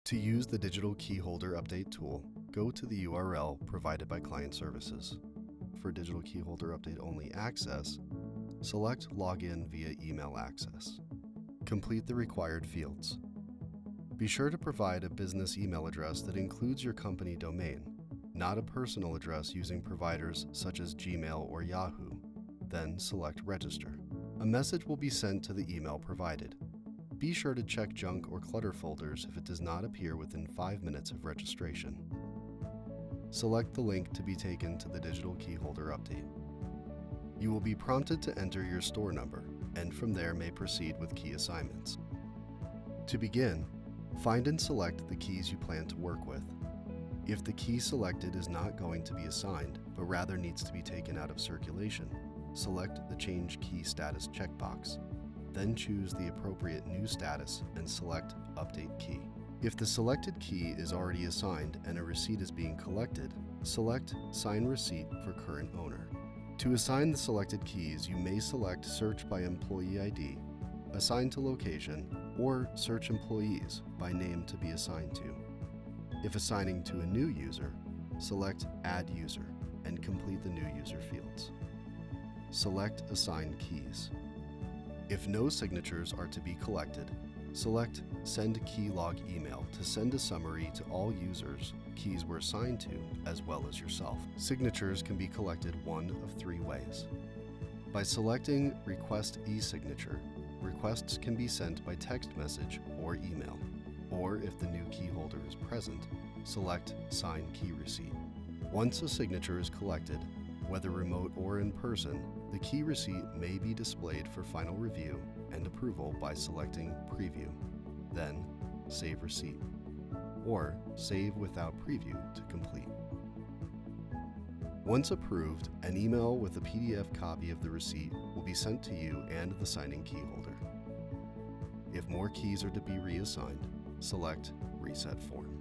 To use the digital key holder update tool, go to the URL provided by Client Services. For digital key holder update only access, select Login via email access. Complete the required fields. Be sure to provide a business email address that includes your company domain, not a personal address using providers such as Gmail or Yahoo. Then select Register. A message will be sent to the email provided. Be sure to check junk or clutter folders if it does not appear within 5 minutes of registration. Select the link to be taken to the digital key holder update. You will be prompted to enter your store number, and from there may proceed with key assignments. To begin, find and select the keys you plan to work with. If the key selected is not going to be assigned, but rather needs to be taken out of circulation, select the Change Key Status checkbox. Then choose the appropriate new status and select Update Key. If the selected key is already assigned and a receipt is being collected, select Sign Receipt for current owner. To assign the selected keys, you may select Search by Employee ID, Assign to Location, or Search Employees by name to be assigned to. If assigning to a new user, select Add User and complete the new user fields. Select Assign Keys. If no signatures are to be collected, select Send Key Log Email to send a summary to all users keys were assigned to, as well as yourself. Signatures can be collected one of 3 ways. By selecting Request e-signature, requests can be sent by text message or email. Or if the new key holder is present, select Sign Key Receipt. Once a signature is collected, whether remote or in person, the key receipt may be displayed for final review and approval by selecting Preview, then Save Receipt, or Save Without Preview to complete. Once approved, an email with a PDF copy of the receipt will be sent to you and the signing key holder. If more keys are to be reassigned, select Reset Form.